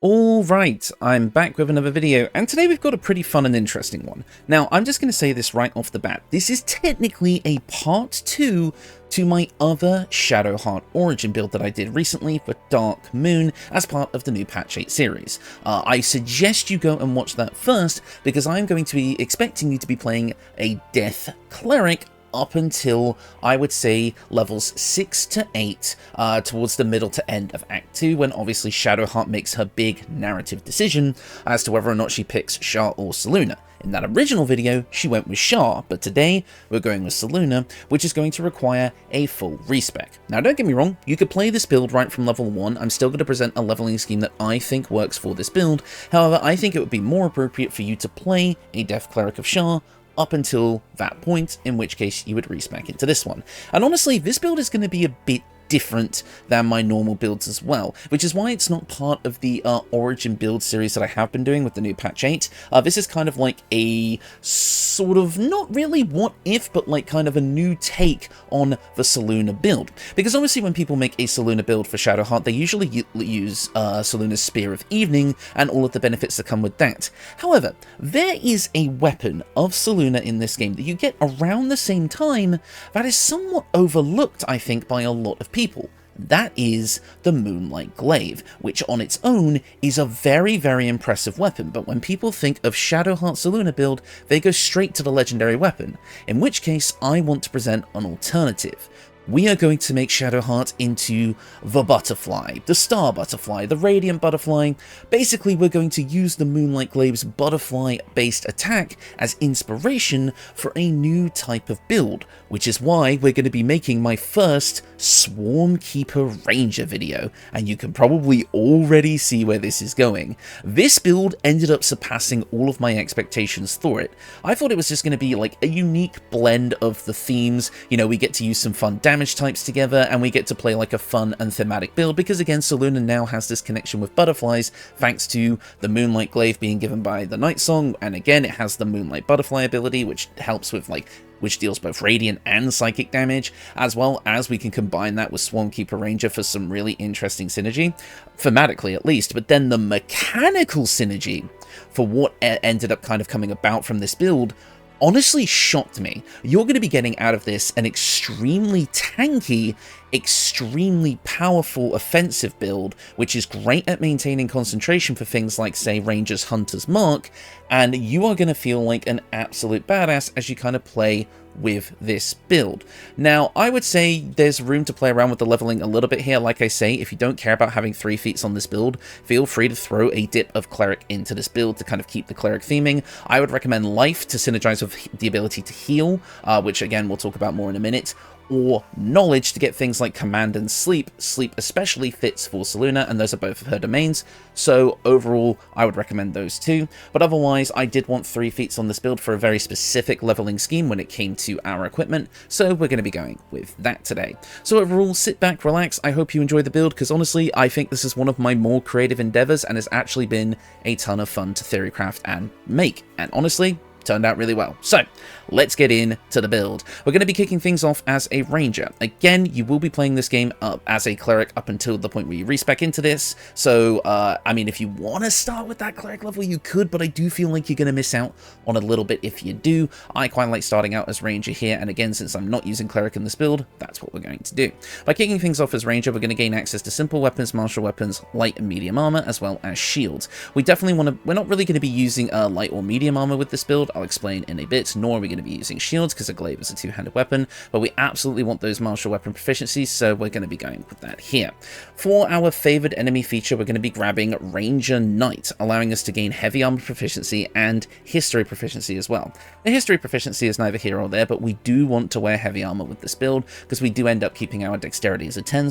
Alright, I'm back with another video, and today we've got a pretty fun and interesting one. Now, I'm just going to say this right off the bat. This is technically a part 2 to my other Shadowheart origin build that I did recently for Dark Moon as part of the new Patch 8 series. I suggest you go and watch that first, because I'm going to be expecting you to be playing a Death Cleric up until, I would say, levels 6 to 8, towards the middle to end of Act 2, when obviously Shadowheart makes her big narrative decision as to whether or not she picks Shar or Selûne. In that original video, she went with Shar, but today we're going with Selûne, which is going to require a full respec. Now, don't get me wrong, you could play this build right from level 1. I'm still going to present a leveling scheme that I think works for this build. However, I think it would be more appropriate for you to play a Death Cleric of Shar up until that point, in which case you would respec into this one. And honestly, this build is going to be a bit different than my normal builds as well, which is why it's not part of the origin build series that I have been doing with the new patch 8. This is kind of like a sort of, not really what if, but like kind of a new take on the Selûne build. Because obviously when people make a Selûne build for Shadowheart, they usually use Selûne's Spear of Evening and all of the benefits that come with that. However, there is a weapon of Selûne in this game that you get around the same time that is somewhat overlooked, I think, by a lot of people. That is the Moonlight Glaive, which on its own is a very, very impressive weapon, but when people think of Shadowheart Selûne build, they go straight to the legendary weapon, in which case I want to present an alternative. We are going to make Shadowheart into the butterfly, the star butterfly, the radiant butterfly. Basically, we're going to use the Moonlight Glaive's butterfly-based attack as inspiration for a new type of build, which is why we're going to be making my first Swarmkeeper Ranger video, and you can probably already see where this is going. This build ended up surpassing all of my expectations for it. I thought it was just going to be like a unique blend of the themes. You know, we get to use some fun damage types together, and we get to play like a fun and thematic build, because again, Selûne now has this connection with butterflies thanks to the Moonlight Glaive being given by the Night Song, and again it has the Moonlight Butterfly ability, which helps with which deals both radiant and psychic damage, as well as we can combine that with Swarmkeeper Ranger for some really interesting synergy, thematically at least. But then the mechanical synergy for what ended up kind of coming about from this build honestly shocked me. You're going to be getting out of this an extremely tanky, extremely powerful offensive build, which is great at maintaining concentration for things like, say, Ranger's Hunter's Mark, and you are going to feel like an absolute badass as you kind of play with this build. Now, I would say there's room to play around with the leveling a little bit here. Like I say, if you don't care about having 3 feats on this build, feel free to throw a dip of Cleric into this build to kind of keep the Cleric theming. I would recommend Life to synergize with the ability to heal, which again we'll talk about more in a minute, or Knowledge to get things like Command and Sleep. Sleep especially fits for Selûne, and those are both of her domains, so overall I would recommend those two. But otherwise, I did want 3 feats on this build for a very specific leveling scheme when it came to our equipment, so we're going to be going with that today. So overall, sit back, relax, I hope you enjoy the build, because honestly, I think this is one of my more creative endeavors, and has actually been a ton of fun to theorycraft and make, and honestly, turned out really well. So let's get into the build. We're going to be kicking things off as a ranger. Again, you will be playing this game up as a cleric up until the point where you respec into this. So I mean, if you want to start with that cleric level, you could, but I do feel like you're going to miss out on a little bit if you do. I quite like starting out as ranger here, and again, since I'm not using cleric in this build, that's what we're going to do. By kicking things off as ranger, we're going to gain access to simple weapons, martial weapons, light and medium armor, as well as shields. We definitely want to, we're not really going to be using light or medium armor with this build, I'll explain in a bit, nor are we going to be using shields because a glaive is a two-handed weapon, but we absolutely want those martial weapon proficiencies, so we're going to be going with that here. For our favored enemy feature, we're going to be grabbing Ranger Knight, allowing us to gain heavy armor proficiency and history proficiency as well. The history proficiency is neither here or there, but we do want to wear heavy armor with this build because we do end up keeping our dexterity as a 10,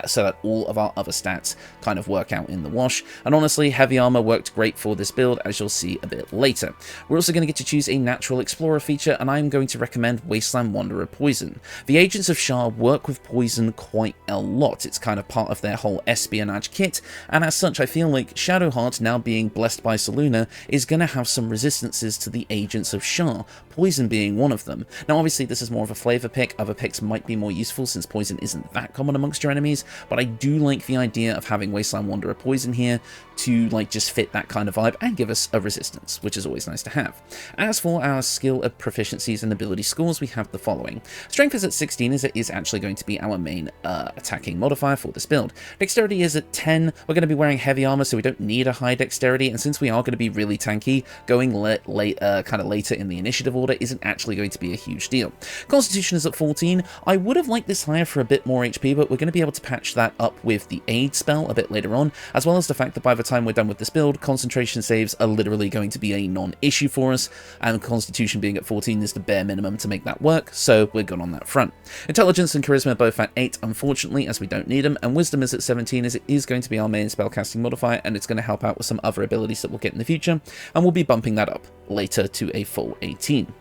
so that all of our other stats kind of work out in the wash. And honestly, heavy armor worked great for this build, as you'll see a bit later. We're also going to get to choose a natural explorer feature, and I'm going to recommend Wasteland Wanderer Poison. The Agents of Shar work with poison quite a lot. It's kind of part of their whole espionage kit, and as such, I feel like Shadowheart, now being blessed by Selûne, is going to have some resistances to the Agents of Shar, poison being one of them. Now obviously this is more of a flavor pick, other picks might be more useful since poison isn't that common amongst your enemies, but I do like the idea of having Wasteland Wanderer Poison here, to like just fit that kind of vibe and give us a resistance, which is always nice to have. As for our skill of proficiencies and ability scores, we have the following. Strength is at 16, as it is actually going to be our main attacking modifier for this build. Dexterity is at 10. We're going to be wearing heavy armor, so we don't need a high dexterity, and since we are going to be really tanky, going kind of later in the initiative order isn't actually going to be a huge deal. Constitution is at 14. I would have liked this higher for a bit more HP, but we're going to be able to patch that up with the aid spell a bit later on, as well as the fact that by the time we're done with this build, concentration saves are literally going to be a non-issue for us, and Constitution being at 14 is the bare minimum to make that work, so we're good on that front. Intelligence and Charisma are both at 8, unfortunately, as we don't need them, and Wisdom is at 17, as it is going to be our main spellcasting modifier, and it's going to help out with some other abilities that we'll get in the future, and we'll be bumping that up later to a full 18.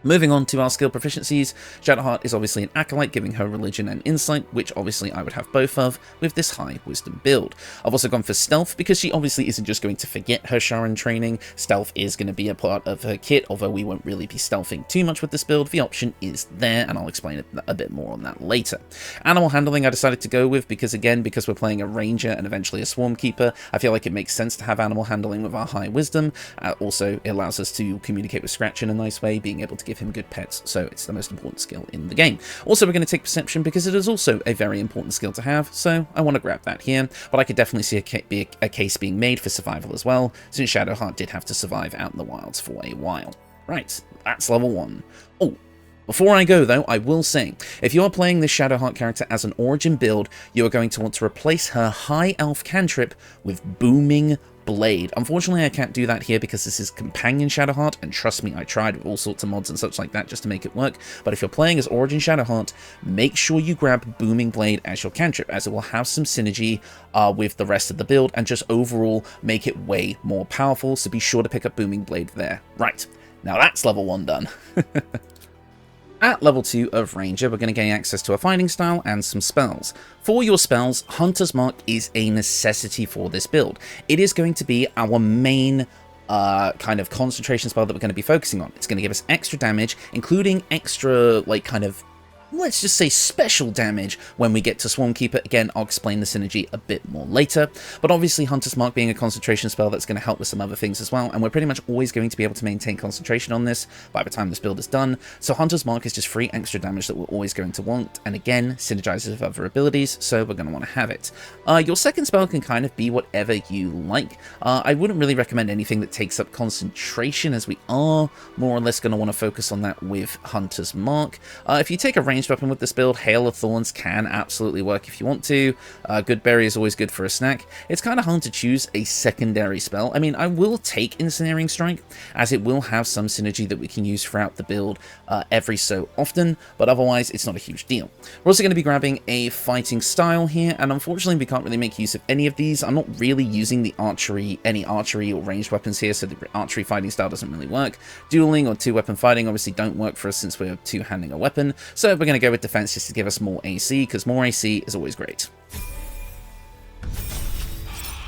Moving on to our skill proficiencies, Shadowheart is obviously an acolyte, giving her religion and insight, which obviously I would have both of with this high wisdom build. I've also gone for stealth because she obviously isn't just going to forget her Sharon training. Stealth is going to be a part of her kit, although we won't really be stealthing too much with this build. The option is there, and I'll explain a bit more on that later. Animal handling I decided to go with because we're playing a ranger and eventually a Swarmkeeper, I feel like it makes sense to have animal handling with our high wisdom. Also, it allows us to communicate with Scratch in a nice way, being able to give him good pets, so it's the most important skill in the game. Also, we're going to take perception because it is also a very important skill to have, so I want to grab that here, but I could definitely see a case being made for survival as well, since Shadowheart did have to survive out in the wilds for a while. Right, that's level 1. Oh, before I go though, I will say, if you are playing this Shadowheart character as an origin build, you are going to want to replace her high elf cantrip with booming blade. Unfortunately, I can't do that here because this is companion Shadowheart, and trust me, I tried with all sorts of mods and such like that just to make it work, but if you're playing as Origin Shadowheart, make sure you grab Booming Blade as your cantrip, as it will have some synergy with the rest of the build, and just overall make it way more powerful, so be sure to pick up Booming Blade there. Right, now that's level 1 done. At level 2 of Ranger, we're going to gain access to a fighting style and some spells. For your spells, Hunter's Mark is a necessity for this build. It is going to be our main kind of concentration spell that we're going to be focusing on. It's going to give us extra damage, including extra, like, kind of, let's just say special damage when we get to Swarmkeeper. Again, I'll explain the synergy a bit more later, but obviously Hunter's Mark being a concentration spell, that's going to help with some other things as well, and we're pretty much always going to be able to maintain concentration on this by the time this build is done, so Hunter's Mark is just free extra damage that we're always going to want, and again, synergizes with other abilities, so we're going to want to have it. Your second spell can kind of be whatever you like. I wouldn't really recommend anything that takes up concentration, as we are more or less going to want to focus on that with Hunter's Mark. If you take a ranged weapon with this build, Hail of Thorns can absolutely work if you want to. Good Berry is always good for a snack. It's kind of hard to choose a secondary spell. I mean, I will take Ensnaring Strike, as it will have some synergy that we can use throughout the build every so often, but otherwise it's not a huge deal. We're also going to be grabbing a fighting style here, and unfortunately we can't really make use of any of these. I'm not really using the any archery or ranged weapons here, so the archery fighting style doesn't really work. Dueling or two-weapon fighting obviously don't work for us since we're two-handing a weapon, so we're going to go with defense just to give us more AC, because more AC is always great.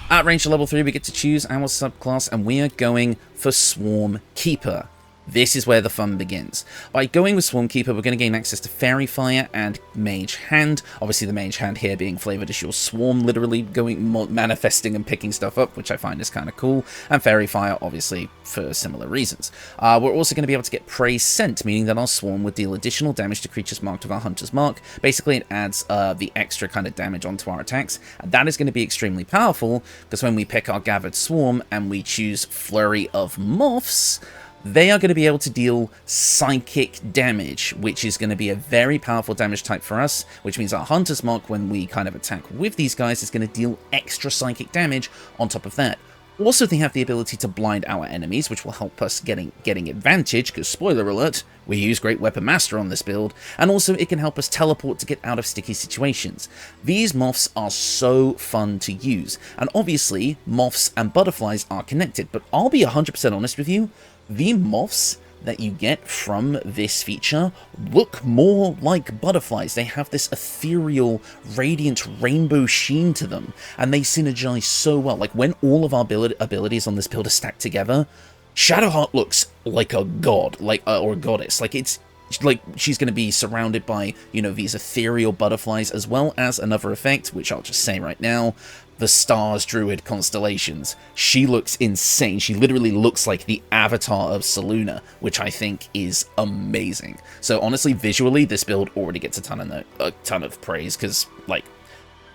At Ranger level 3, we get to choose our subclass, and we are going for Swarmkeeper. This is where the fun begins. By going with Swarmkeeper, we're going to gain access to Fairy Fire and Mage Hand. Obviously, the Mage Hand here being flavored as your swarm, literally manifesting and picking stuff up, which I find is kind of cool. And Fairy Fire, obviously, for similar reasons. We're also going to be able to get Prey Scent, meaning that our swarm would deal additional damage to creatures marked with our Hunter's Mark. Basically, it adds the extra kind of damage onto our attacks. And that is going to be extremely powerful, because when we pick our Gathered Swarm and we choose Flurry of Moths, they are going to be able to deal psychic damage, which is going to be a very powerful damage type for us, which means our Hunter's Mark, when we kind of attack with these guys, is going to deal extra psychic damage on top of that. Also, they have the ability to blind our enemies, which will help us getting advantage, because, spoiler alert, we use Great Weapon Master on this build, and also it can help us teleport to get out of sticky situations. These moths are so fun to use, and obviously, moths and butterflies are connected, but I'll be 100% honest with you, the moths that you get from this feature look more like butterflies. They have this ethereal, radiant rainbow sheen to them, and they synergize so well. Like, when all of our abilities on this build are stacked together, Shadowheart looks like a god, or a goddess. Like, it's like she's going to be surrounded by, you know, these ethereal butterflies, as well as another effect, which I'll just say right now. the Stars Druid constellations. She looks insane. She literally looks like the avatar of Selûne, which I think is amazing. So honestly, visually, this build already gets a ton of praise, because, like,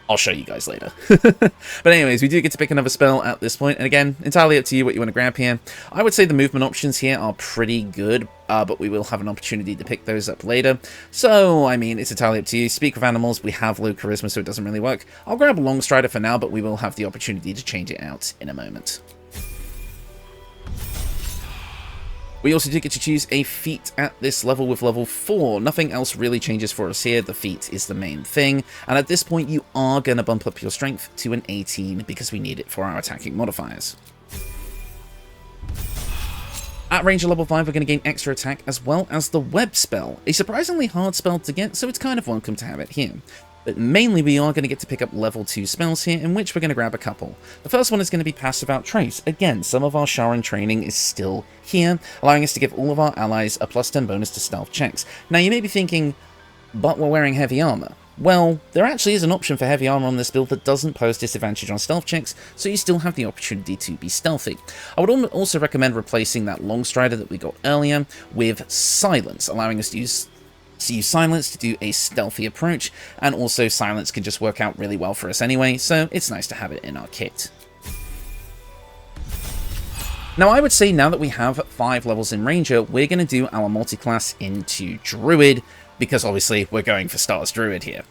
I'll show you guys later. But anyways, we do get to pick another spell at this point, and again, entirely up to you what you want to grab here. I would say the movement options here are pretty good, but we will have an opportunity to pick those up later. So, I mean, it's entirely up to you. Speak with animals, we have low charisma, so it doesn't really work. I'll grab a Longstrider for now, but we will have the opportunity to change it out in a moment. We also do get to choose a feat at this level with level 4. Nothing else really changes for us here. The feat is the main thing. And at this point, you are going to bump up your strength to an 18 because we need it for our attacking modifiers. At Ranger level 5, we're going to gain extra attack as well as the web spell. A surprisingly hard spell to get, so it's kind of welcome to have it here. But mainly we are going to get to pick up level 2 spells here, in which we're going to grab a couple. The first one is going to be Pass Without Trace. Again, some of our Sharon training is still here, allowing us to give all of our allies a +10 bonus to stealth checks. Now you may be thinking, but we're wearing heavy armor. Well, there actually is an option for heavy armor on this build that doesn't pose disadvantage on stealth checks, so you still have the opportunity to be stealthy. I would also recommend replacing that Longstrider that we got earlier with Silence, allowing us to use Silence to do a stealthy approach, and also Silence can just work out really well for us anyway, so it's nice to have it in our kit. Now I would say now that we have 5 levels in Ranger, we're going to do our multiclass into Druid, because obviously we're going for Stars Druid here.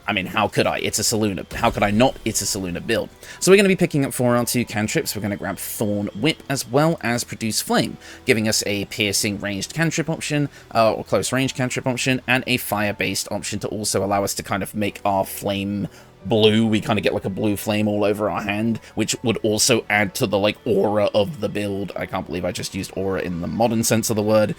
I mean, how could I? It's a Selûne. How could I not? It's a Selûne build. So we're going to be picking up 4 R2 cantrips. We're going to grab Thorn Whip as well as Produce Flame, giving us a piercing ranged cantrip option, or close range cantrip option, and a fire-based option to also allow us to kind of make our flame blue. We kind of get like a blue flame all over our hand, which would also add to the like aura of the build. I can't believe I just used aura in the modern sense of the word.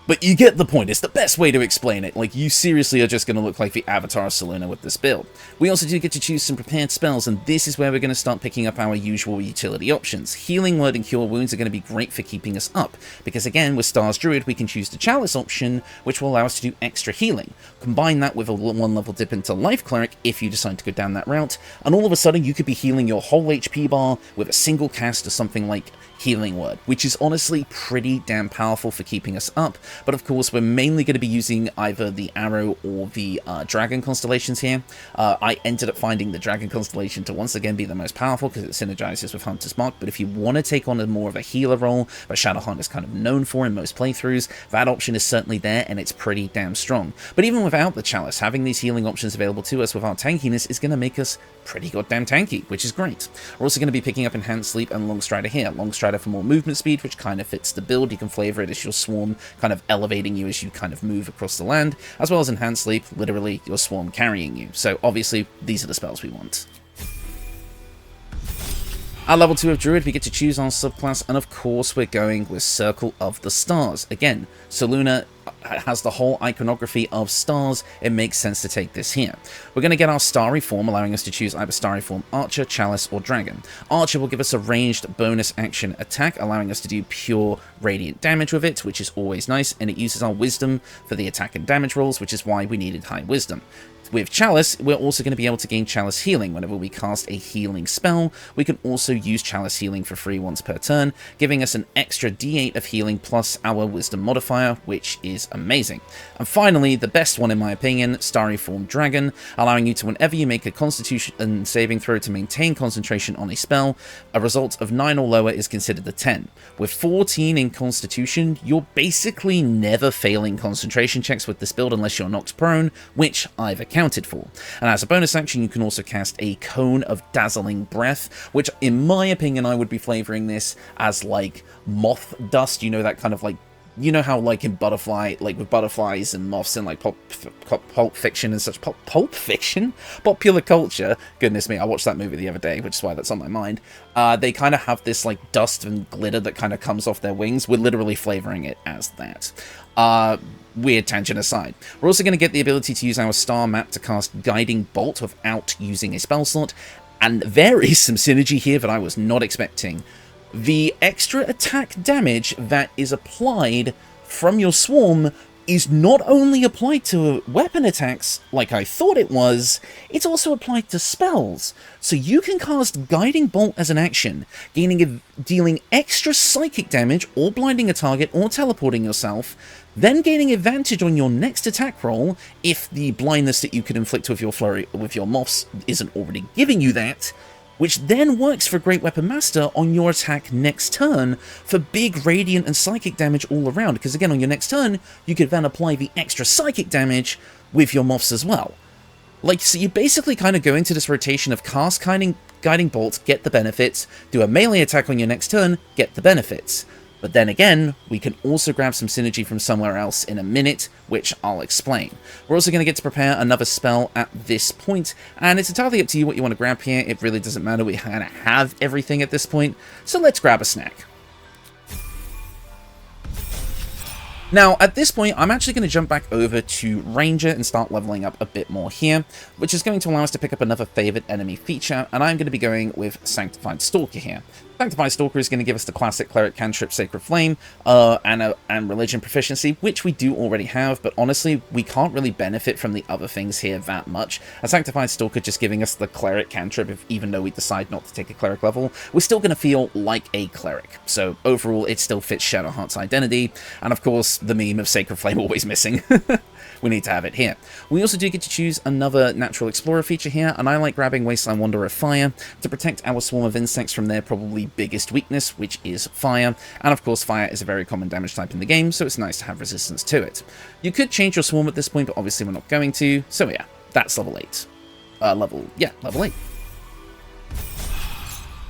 But you get the point, it's the best way to explain it. Like, you seriously are just going to look like the avatar of Selûne with this build. We also do get to choose some prepared spells, and this is where we're going to start picking up our usual utility options. Healing Word and Cure Wounds are going to be great for keeping us up, because again, with Stars Druid, we can choose the Chalice option, which will allow us to do extra healing. Combine that with a 1-level dip into Life Cleric, if you decide to go down that route, and all of a sudden you could be healing your whole HP bar with a single cast or something like Healing Word, which is honestly pretty damn powerful for keeping us up. But of course, we're mainly going to be using either the Arrow or the Dragon constellations here. I ended up finding the Dragon constellation to once again be the most powerful because it synergizes with Hunter's Mark. But if you want to take on a more of a healer role, that Shadowheart is kind of known for in most playthroughs, that option is certainly there and it's pretty damn strong. But even without the Chalice, having these healing options available to us with our tankiness is going to make us pretty goddamn tanky, which is great. We're also going to be picking up Enhanced Sleep and Longstrider here. Longstrider for more movement speed, which kind of fits the build. You can flavor it as your swarm kind of elevating you as you kind of move across the land, as well as Enhanced Sleep, literally your swarm carrying you. So obviously these are the spells we want. At level 2 of Druid, we get to choose our subclass, and of course we're going with Circle of the Stars. Again, Selûne has the whole iconography of stars, it makes sense to take this here. We're going to get our Starry form, allowing us to choose either Starry form Archer, Chalice, or Dragon. Archer will give us a ranged bonus action attack, allowing us to do pure radiant damage with it, which is always nice, and it uses our Wisdom for the attack and damage rolls, which is why we needed high Wisdom. With Chalice, we're also going to be able to gain Chalice Healing. Whenever we cast a healing spell, we can also use Chalice Healing for free once per turn, giving us an extra d8 of healing plus our Wisdom modifier, which is amazing. And finally, the best one in my opinion, Starry Form Dragon, allowing you to, whenever you make a Constitution saving throw to maintain concentration on a spell, a result of 9 or lower is considered a 10. With 14 in Constitution, you're basically never failing concentration checks with this build unless you're knocked prone, which I've accounted for. And as a bonus action, you can also cast a Cone of Dazzling Breath, which in my opinion, I would be flavoring this as like moth dust, you know, that kind of like, you know how like in Butterfly, like with butterflies and moths in like pulp fiction and such, pulp fiction? Popular culture, goodness me, I watched that movie the other day, which is why that's on my mind. They kind of have this like dust and glitter that kind of comes off their wings. We're literally flavoring it as that. Weird tangent aside. We're also going to get the ability to use our star map to cast Guiding Bolt without using a spell slot, and there is some synergy here that I was not expecting. The extra attack damage that is applied from your swarm is not only applied to weapon attacks like I thought it was, it's also applied to spells. So you can cast Guiding Bolt as an action, dealing extra psychic damage or blinding a target or teleporting yourself, then gaining advantage on your next attack roll if the blindness that you could inflict with your moths isn't already giving you that, which then works for Great Weapon Master on your attack next turn for big radiant and psychic damage all around, because again on your next turn you could then apply the extra psychic damage with your moths as well. Like, so you basically kind of go into this rotation of cast Guiding Bolt, get the benefits, do a melee attack on your next turn, get the benefits. But then again, we can also grab some synergy from somewhere else in a minute, which I'll explain. We're also going to get to prepare another spell at this point, and it's entirely up to you what you want to grab here. It really doesn't matter, we kind of have everything at this point, so let's grab a snack. Now, at this point, I'm actually going to jump back over to Ranger and start leveling up a bit more here, which is going to allow us to pick up another favored enemy feature, and I'm going to be going with Sanctified Stalker here. Sanctified Stalker is going to give us the classic Cleric, Cantrip, Sacred Flame, and Religion proficiency, which we do already have, but honestly, we can't really benefit from the other things here that much. A Sanctified Stalker just giving us the Cleric, Cantrip, even though we decide not to take a Cleric level, we're still going to feel like a Cleric. So overall, it still fits Shadowheart's identity, and of course, the meme of Sacred Flame always missing. We need to have it here. We also do get to choose another Natural Explorer feature here, and I like grabbing Wasteland Wanderer Fire to protect our swarm of insects from their probably biggest weakness, which is fire. And of course, fire is a very common damage type in the game, so it's nice to have resistance to it. You could change your swarm at this point, but obviously we're not going to, so yeah, that's level 8. Level 8.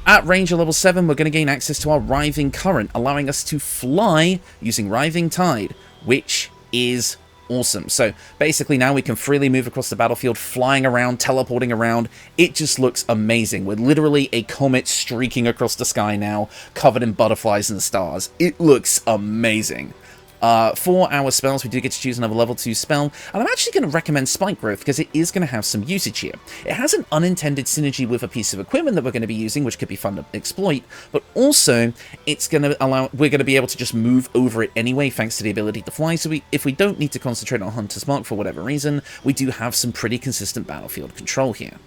At Ranger level 7, we're going to gain access to our Writhing Current, allowing us to fly using Writhing Tide, which is awesome. So basically now we can freely move across the battlefield, flying around, teleporting around. It just looks amazing. We're literally a comet streaking across the sky now, covered in butterflies and stars. It looks amazing. For our spells, we do get to choose another level 2 spell, and I'm actually going to recommend Spike Growth because it is going to have some usage here. It has an unintended synergy with a piece of equipment that we're going to be using, which could be fun to exploit, but also it's going to we're going to be able to just move over it anyway thanks to the ability to fly, so if we don't need to concentrate on Hunter's Mark for whatever reason, we do have some pretty consistent battlefield control here.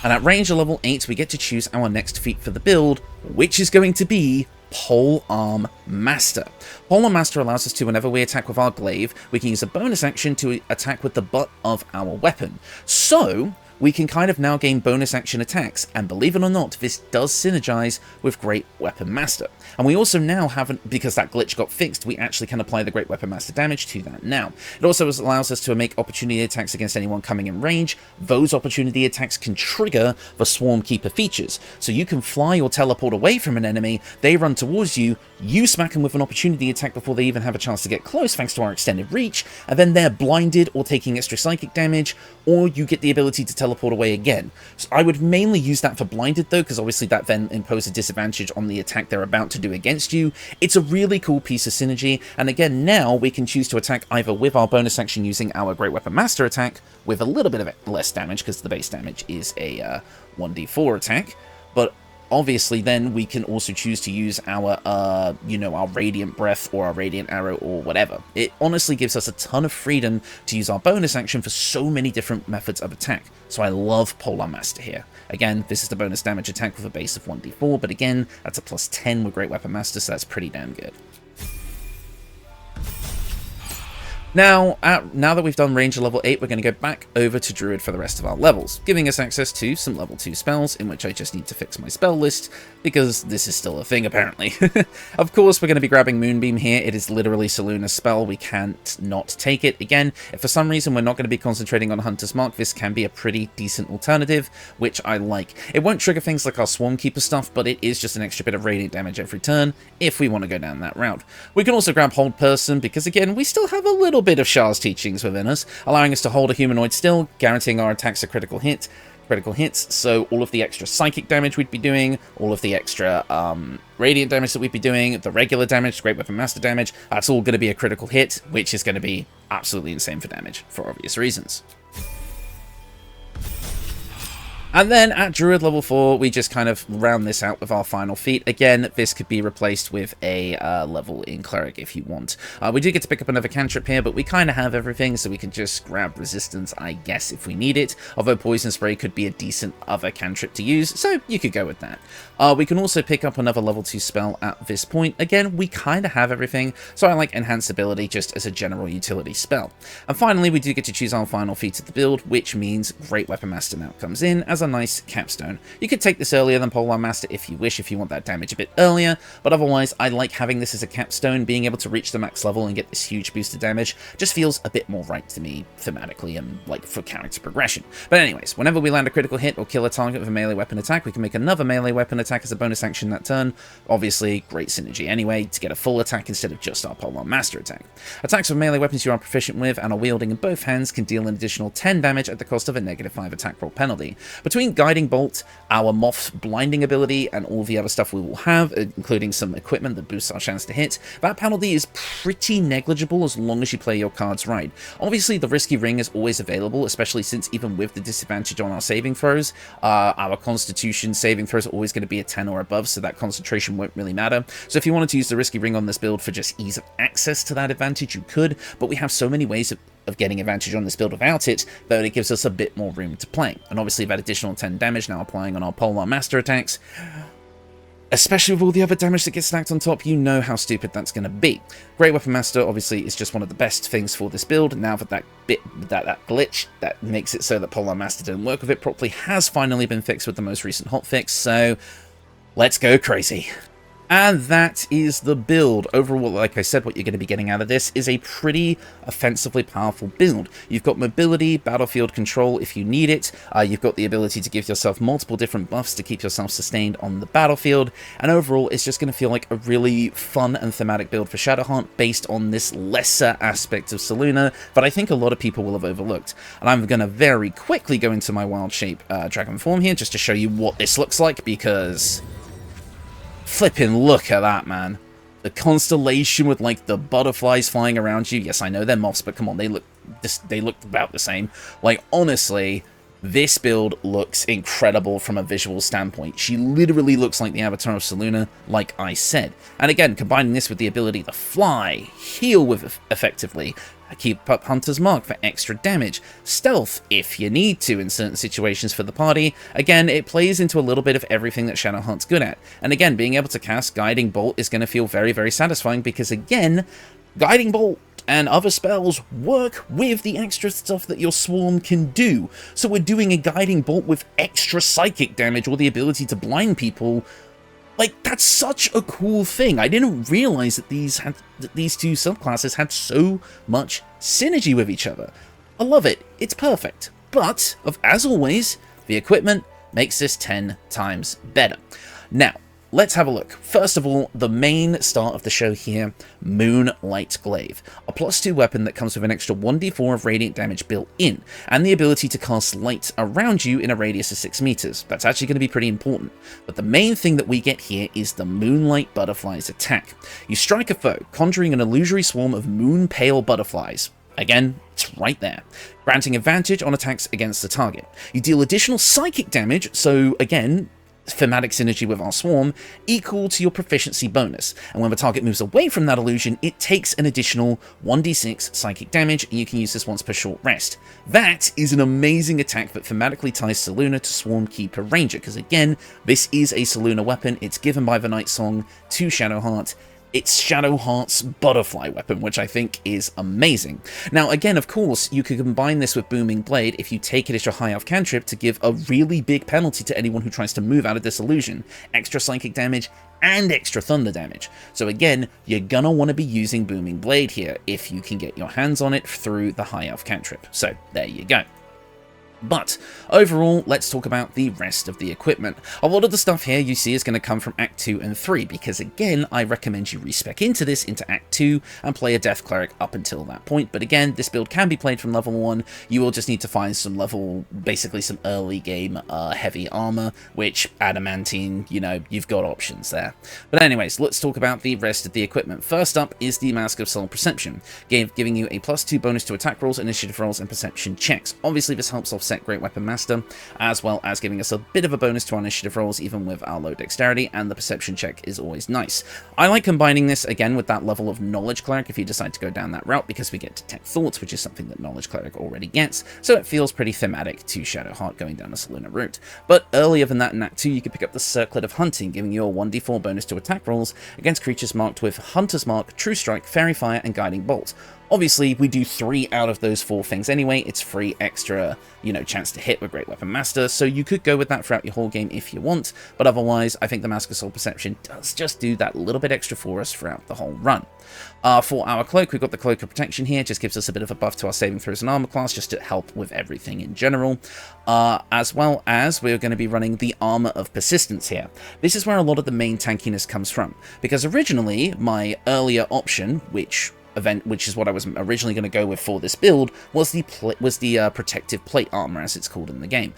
And at Ranger level 8, we get to choose our next feat for the build, which is going to be Polearm Master. Polearm Master allows us to, whenever we attack with our glaive, we can use a bonus action to attack with the butt of our weapon. So we can kind of now gain bonus action attacks, and believe it or not, this does synergize with Great Weapon Master. And we also now haven't, because that glitch got fixed, we actually can apply the Great Weapon Master damage to that now. It also allows us to make opportunity attacks against anyone coming in range. Those opportunity attacks can trigger the Swarmkeeper features. So you can fly or teleport away from an enemy, they run towards you, you smack them with an opportunity attack before they even have a chance to get close thanks to our extended reach, and then they're blinded or taking extra psychic damage, or you get the ability to teleport away again. So I would mainly use that for blinded though, because obviously that then imposes a disadvantage on the attack they're about to do against you. It's a really cool piece of synergy, and again now we can choose to attack either with our bonus action using our Great Weapon Master attack with a little bit of less damage because the base damage is a 1d4 attack, but obviously then we can also choose to use our our Radiant Breath or our Radiant Arrow or whatever. It honestly gives us a ton of freedom to use our bonus action for so many different methods of attack. So I love Polearm Master here. Again, this is the bonus damage attack with a base of 1d4, but again, that's a plus 10 with Great Weapon Master, so that's pretty damn good. Now that we've done Ranger level 8, we're going to go back over to Druid for the rest of our levels, giving us access to some level 2 spells, in which I just need to fix my spell list, because this is still a thing, apparently. Of course, we're going to be grabbing Moonbeam here. It is literally Selûne's spell. We can't not take it. Again, if for some reason we're not going to be concentrating on Hunter's Mark, this can be a pretty decent alternative, which I like. It won't trigger things like our Swarmkeeper stuff, but it is just an extra bit of radiant damage every turn, if we want to go down that route. We can also grab Hold Person, because again, we still have a little bit of Shar's teachings within us, allowing us to hold a humanoid still, guaranteeing our attacks a critical hits, so all of the extra psychic damage we'd be doing, all of the extra radiant damage that we'd be doing, the regular damage, Great Weapon Master damage, that's all going to be a critical hit, which is going to be absolutely insane for damage, for obvious reasons. And then at Druid level 4, we just kind of round this out with our final feat. Again, this could be replaced with a level in Cleric if you want. We do get to pick up another cantrip here, but we kind of have everything, so we can just grab Resistance, I guess, if we need it. Although Poison Spray could be a decent other cantrip to use, so you could go with that. We can also pick up another level 2 spell at this point. Again, we kind of have everything, so I like Enhanced Ability just as a general utility spell. And finally, we do get to choose our final feat of the build, which means Great Weapon Master now comes in as a nice capstone. You could take this earlier than Polearm Master if you wish, if you want that damage a bit earlier, but otherwise I like having this as a capstone. Being able to reach the max level and get this huge boost of damage just feels a bit more right to me thematically and like for character progression. But anyways, whenever we land a critical hit or kill a target with a melee weapon attack, we can make another melee weapon attack as a bonus action that turn. Obviously, great synergy anyway to get a full attack instead of just our Polearm Master attack. Attacks with melee weapons you are proficient with and are wielding in both hands can deal an additional 10 damage at the cost of a -5 attack roll penalty. Between Guiding Bolt, our Moth's blinding ability, and all the other stuff we will have, including some equipment that boosts our chance to hit, that penalty is pretty negligible as long as you play your cards right. Obviously, the Risky Ring is always available, especially since even with the disadvantage on our saving throws, our Constitution saving throws are always going to be a 10 or above, so that concentration won't really matter. So if you wanted to use the Risky Ring on this build for just ease of access to that advantage, you could, but we have so many ways of getting advantage on this build without it, that it gives us a bit more room to play. And obviously that additional 10 damage now applying on our Polearm Master attacks, especially with all the other damage that gets stacked on top, you know how stupid that's going to be. Great Weapon Master obviously is just one of the best things for this build. Now that that glitch that makes it so that Polearm Master didn't work with it properly has finally been fixed with the most recent hotfix, so let's go crazy. And that is the build. Overall, like I said, what you're going to be getting out of this is a pretty offensively powerful build. You've got mobility, battlefield control if you need it. You've got the ability to give yourself multiple different buffs to keep yourself sustained on the battlefield. And overall, it's just going to feel like a really fun and thematic build for Shadowheart based on this lesser aspect of Selûne that I think a lot of people will have overlooked. And I'm going to very quickly go into my wild shape dragon form here just to show you what this looks like, because flipping look at that, man. The constellation with like the butterflies flying around you. Yes, I know they're moths, but come on, they look about the same. Like, honestly, this build looks incredible from a visual standpoint. She literally looks like the avatar of Selûne, like I said. And again, combining this with the ability to fly, heal with effectively, keep up Hunter's Mark for extra damage, stealth if you need to in certain situations for the party. Again, it plays into a little bit of everything that Shadowheart's good at. And again, being able to cast Guiding Bolt is going to feel very, very satisfying, because again, Guiding Bolt and other spells work with the extra stuff that your Swarm can do. So we're doing a Guiding Bolt with extra psychic damage or the ability to blind people. Like, that's such a cool thing. I didn't realize that these two subclasses had so much synergy with each other. I love it. It's perfect. But, as always, the equipment makes this 10 times better. Now, let's have a look. First of all, the main star of the show here, Moonlight Glaive, a +2 weapon that comes with an extra 1d4 of radiant damage built in, and the ability to cast light around you in a radius of 6 meters. That's actually going to be pretty important. But the main thing that we get here is the Moonlight Butterfly's attack. You strike a foe, conjuring an illusory swarm of moon-pale butterflies. Again, it's right there, granting advantage on attacks against the target. You deal additional psychic damage, so again, thematic synergy with our Swarm, equal to your proficiency bonus. And when the target moves away from that illusion, it takes an additional 1d6 psychic damage, and you can use this once per short rest. That is an amazing attack that thematically ties Selûne to Swarmkeeper Ranger, because again, this is a Selûne weapon. It's given by the Night Song to Shadowheart. It's Shadowheart's butterfly weapon, which I think is amazing. Now, again, of course, you could combine this with Booming Blade if you take it as your high elf cantrip to give a really big penalty to anyone who tries to move out of this illusion. Extra psychic damage and extra thunder damage. So again, you're gonna want to be using Booming Blade here if you can get your hands on it through the high elf cantrip. So there you go. But overall, let's talk about the rest of the equipment. A lot of the stuff here you see is going to come from Act 2 and 3, because again, I recommend you respec into this into Act 2 and play a Death Cleric up until that point. But again, this build can be played from level 1. You will just need to find some basically some early game heavy armor, which adamantine, you know, you've got options there. But anyways, let's talk about the rest of the equipment. First up is the Mask of Soul Perception, giving you a +2 bonus to attack rolls, initiative rolls, and perception checks. Obviously, this helps offset offset Great Weapon Master, as well as giving us a bit of a bonus to our initiative rolls even with our low dexterity, and the perception check is always nice. I like combining this again with that level of knowledge cleric if you decide to go down that route, because we get detect thoughts, which is something that knowledge cleric already gets, so it feels pretty thematic to Shadowheart going down the Saluna route. But earlier than that in Act 2, you could pick up the Circlet of Hunting, giving you a 1d4 bonus to attack rolls against creatures marked with Hunter's Mark, True Strike, Fairy Fire, and Guiding Bolt. Obviously, we do 3 out of those 4 things anyway. It's free extra, chance to hit with Great Weapon Master, so you could go with that throughout your whole game if you want, but otherwise, I think the Mask of Soul Perception does just do that little bit extra for us throughout the whole run. For our Cloak, we've got the Cloak of Protection here, just gives us a bit of a buff to our saving throws and armor class, just to help with everything in general, as well as we're going to be running the Armour of Persistence here. This is where a lot of the main tankiness comes from, because originally, my earlier option, which is what I was originally going to go with for this build, was the Protective Plate Armor, as it's called in the game.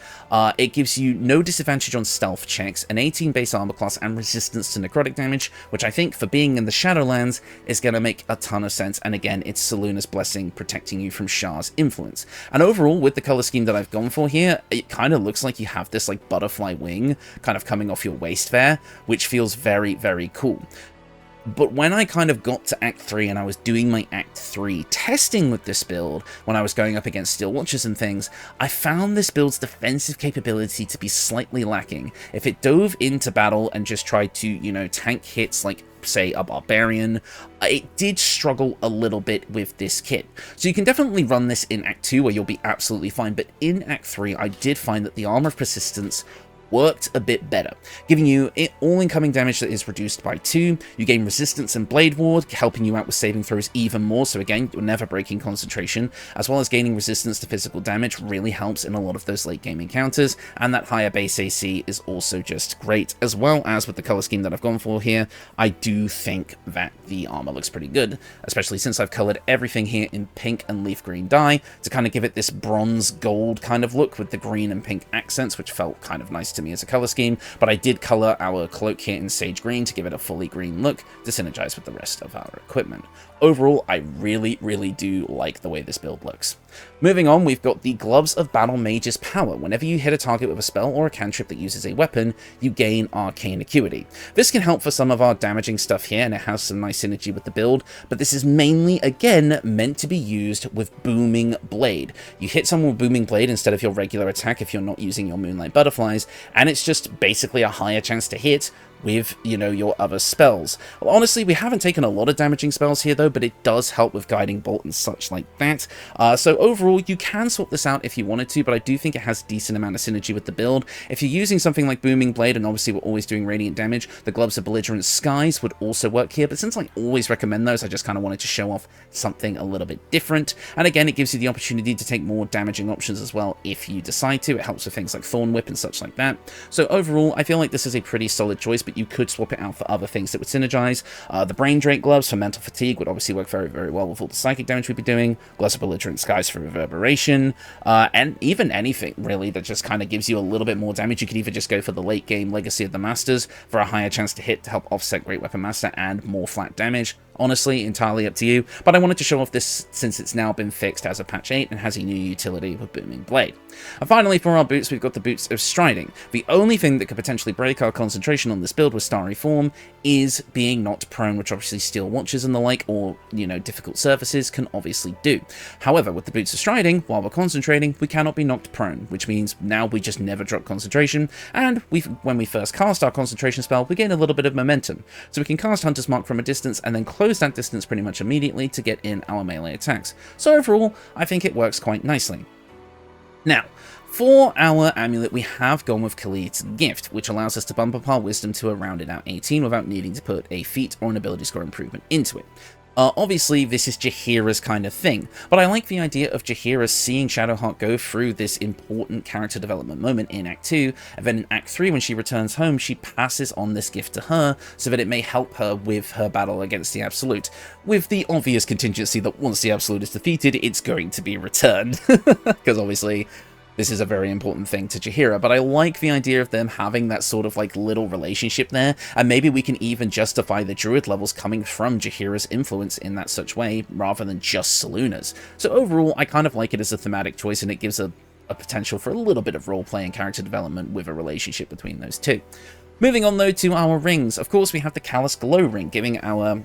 It gives you no disadvantage on stealth checks, an 18 base armor class, and resistance to necrotic damage, which I think, for being in the Shadowlands, is going to make a ton of sense, and again, it's Saluna's Blessing protecting you from Shar's influence. And overall, with the color scheme that I've gone for here, it kind of looks like you have this like butterfly wing kind of coming off your waist there, which feels very, very cool. But when I kind of got to Act 3 and I was doing my Act 3 testing with this build, when I was going up against Steel Watchers and things, I found this build's defensive capability to be slightly lacking. If it dove into battle and just tried to, tank hits like, say, a barbarian, it did struggle a little bit with this kit. So you can definitely run this in Act 2 where you'll be absolutely fine, but in Act 3 I did find that the Armour of Persistence worked a bit better, giving you all incoming damage that is reduced by 2. You gain resistance and blade ward, helping you out with saving throws even more, so again, you're never breaking concentration, as well as gaining resistance to physical damage really helps in a lot of those late game encounters, and that higher base AC is also just great, as well as with the color scheme that I've gone for here. I do think that the armor looks pretty good, especially since I've colored everything here in pink and leaf green dye to kind of give it this bronze gold kind of look with the green and pink accents, which felt kind of nice to me as a color scheme, but I did color our cloak here in sage green to give it a fully green look to synergize with the rest of our equipment. Overall, I really, really do like the way this build looks. Moving on, we've got the Gloves of Battle Mage's Power. Whenever you hit a target with a spell or a cantrip that uses a weapon, you gain Arcane Acuity. This can help for some of our damaging stuff here, and it has some nice synergy with the build, but this is mainly, again, meant to be used with Booming Blade. You hit someone with Booming Blade instead of your regular attack if you're not using your Moonlight Butterflies, and it's just basically a higher chance to hit with, your other spells. Well, honestly, we haven't taken a lot of damaging spells here, though, but it does help with Guiding Bolt and such like that. So overall, you can swap this out if you wanted to, but I do think it has a decent amount of synergy with the build. If you're using something like Booming Blade, and obviously we're always doing Radiant damage, the Gloves of Belligerent Skies would also work here, but since I always recommend those, I just kind of wanted to show off something a little bit different. And again, it gives you the opportunity to take more damaging options as well if you decide to. It helps with things like Thorn Whip and such like that. So overall, I feel like this is a pretty solid choice, but you could swap it out for other things that would synergize. The Brain Drake Gloves for mental fatigue would obviously work very, very well with all the psychic damage we'd be doing. Gloves of Belligerent Skies for reverberation, and even anything really that just kind of gives you a little bit more damage. You could either just go for the late game Legacy of the Masters for a higher chance to hit to help offset Great Weapon Master and more flat damage. Honestly, entirely up to you, but I wanted to show off this since it's now been fixed as a patch 8 and has a new utility with Booming Blade. And finally, for our boots, we've got the Boots of Striding. The only thing that could potentially break our concentration on this build with Starry Form is being knocked prone, which obviously Steel Watchers and the like, or, difficult surfaces can obviously do. However, with the Boots of Striding, while we're concentrating, we cannot be knocked prone, which means now we just never drop concentration, and when we first cast our concentration spell, we gain a little bit of momentum. So we can cast Hunter's Mark from a distance and then close that distance pretty much immediately to get in our melee attacks. So overall, I think it works quite nicely. Now, for our amulet, we have gone with Khalid's Gift, which allows us to bump up our wisdom to a rounded out 18 without needing to put a feat or an ability score improvement into it. Obviously, this is Jaheira's kind of thing, but I like the idea of Jaheira seeing Shadowheart go through this important character development moment in Act 2, and then in Act 3, when she returns home, she passes on this gift to her, so that it may help her with her battle against the Absolute, with the obvious contingency that once the Absolute is defeated, it's going to be returned, because obviously this is a very important thing to Jaheira, but I like the idea of them having that sort of like little relationship there, and maybe we can even justify the Druid levels coming from Jaheira's influence in that such way, rather than just Saluna's. So overall, I kind of like it as a thematic choice, and it gives a a potential for a little bit of role-playing character development with a relationship between those two. Moving on, though, to our rings. Of course, we have the Callous Glow ring, giving our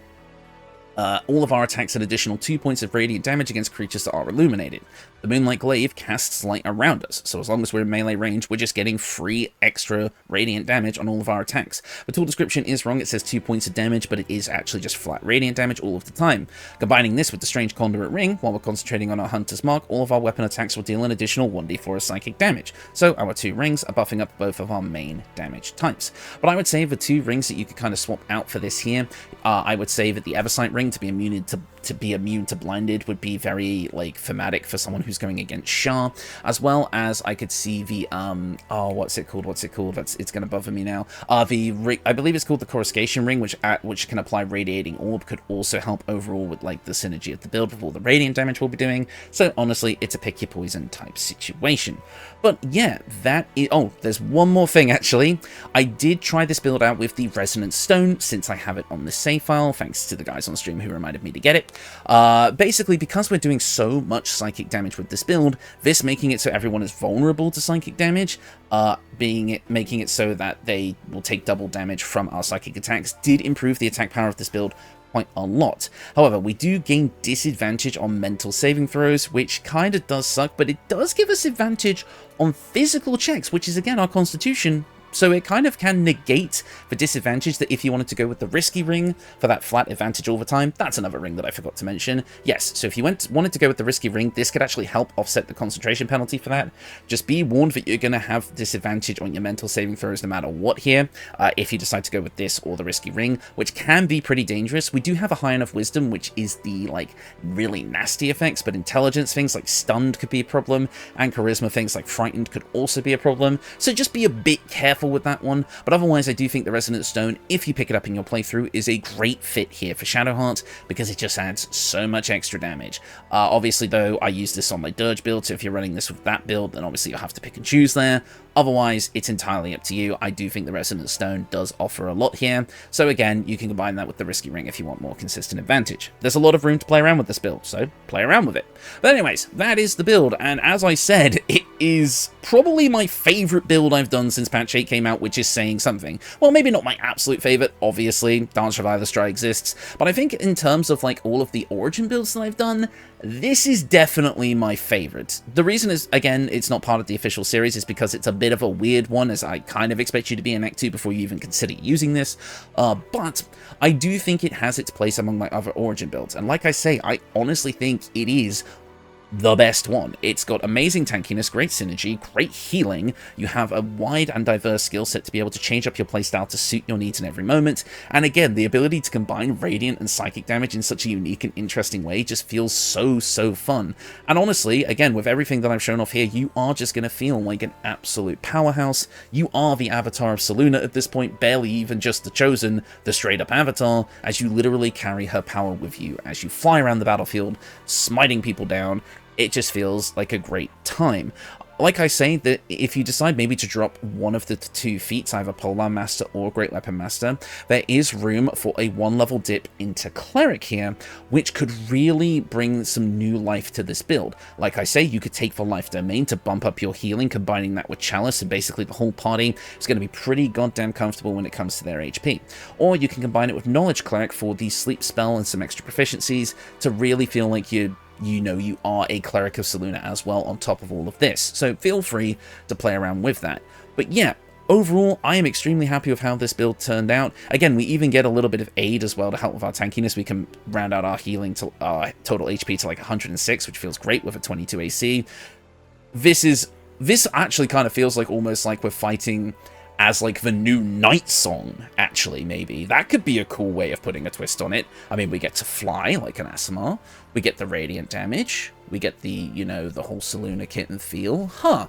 all of our attacks an additional 2 points of radiant damage against creatures that are illuminated. The Moonlight Glaive casts light around us, so as long as we're in melee range, we're just getting free extra radiant damage on all of our attacks. The tool description is wrong, it says 2 points of damage, but it is actually just flat radiant damage all of the time. Combining this with the Strange Conduit ring, while we're concentrating on our Hunter's Mark, all of our weapon attacks will deal an additional 1d4 of psychic damage, so our 2 rings are buffing up both of our main damage types. But I would say the 2 rings that you could kind of swap out for this here, I would say that the Eversight ring to be immune to blinded would be very like thematic for someone who's going against Shah, as well as I could see the what's it called, it's gonna bother me now, the ring, I believe it's called the Coruscation ring, which can apply Radiating Orb, could also help overall with like the synergy of the build with all the radiant damage we'll be doing. So honestly, it's a pick your poison type situation. But yeah, that is, there's one more thing actually. I did try this build out with the Resonant Stone, since I have it on the save file, thanks to the guys on stream who reminded me to get it. Basically, because we're doing so much psychic damage with this build, this making it so everyone is vulnerable to psychic damage, making it so that they will take double damage from our psychic attacks, did improve the attack power of this build quite a lot. However, we do gain disadvantage on mental saving throws, which kind of does suck, but it does give us advantage on physical checks, which is again our constitution. So it kind of can negate the disadvantage that if you wanted to go with the risky ring for that flat advantage all the time. That's another ring that I forgot to mention. Yes, so if you wanted to go with the risky ring, this could actually help offset the concentration penalty for that. Just be warned that you're going to have disadvantage on your mental saving throws no matter what here, if you decide to go with this or the risky ring, which can be pretty dangerous. We do have a high enough wisdom, which is the like really nasty effects, but intelligence things like stunned could be a problem, and charisma things like frightened could also be a problem. So just be a bit careful with that one, but otherwise I do think the Resonant Stone, if you pick it up in your playthrough, is a great fit here for Shadowheart, because it just adds so much extra damage. Obviously though, I use this on my Dirge build, so if you're running this with that build, then obviously you'll have to pick and choose there. Otherwise, it's entirely up to you. I do think the Resonant Stone does offer a lot here, so again, you can combine that with the Risky Ring if you want more consistent advantage. There's a lot of room to play around with this build, so play around with it. But anyways, that is the build, and as I said, it is probably my favourite build I've done since patch 8 came out, which is saying something. Well, maybe not my absolute favourite, obviously, Dance Revive Stry exists, but I think in terms of like all of the Origin builds that I've done, this is definitely my favourite. The reason is, again, it's not part of the official series, is because it's a bit of a weird one, as I kind of expect you to be in Act 2 before you even consider using this, but I do think it has its place among my other Origin builds, and like I say, I honestly think it is the best one. It's got amazing tankiness, great synergy, great healing, you have a wide and diverse skill set to be able to change up your playstyle to suit your needs in every moment, and again, the ability to combine radiant and psychic damage in such a unique and interesting way just feels so fun. And honestly, again, with everything that I've shown off here, you are just going to feel like an absolute powerhouse. You are the avatar of Selûne at this point, barely even just the Chosen, the straight up avatar, as you literally carry her power with you as you fly around the battlefield, smiting people down. It just feels like a great time. Like I say, that if you decide maybe to drop one of the 2 feats, either Polearm Master or Great Weapon Master, there is room for a 1-level dip into Cleric here, which could really bring some new life to this build. Like I say, you could take the Life Domain to bump up your healing, combining that with Chalice, and basically the whole party is going to be pretty goddamn comfortable when it comes to their HP. Or you can combine it with Knowledge Cleric for the sleep spell and some extra proficiencies to really feel like you are a Cleric of Selûne as well on top of all of this. So feel free to play around with that. But yeah, overall, I am extremely happy with how this build turned out. Again, we even get a little bit of aid as well to help with our tankiness. We can round out our healing to total HP to like 106, which feels great with a 22 AC. This actually kind of feels like almost like we're fighting as like the new Night Song, actually, maybe. That could be a cool way of putting a twist on it. I mean, we get to fly like an Aasimar, we get the radiant damage, we get the, you know, the whole Selûne kit and feel. Huh.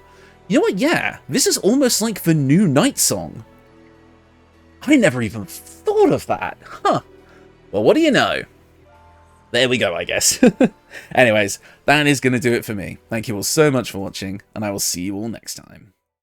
You know what, yeah, this is almost like the new Night Song. I never even thought of that. Huh. Well, what do you know? There we go, I guess. Anyways, that is going to do it for me. Thank you all so much for watching, and I will see you all next time.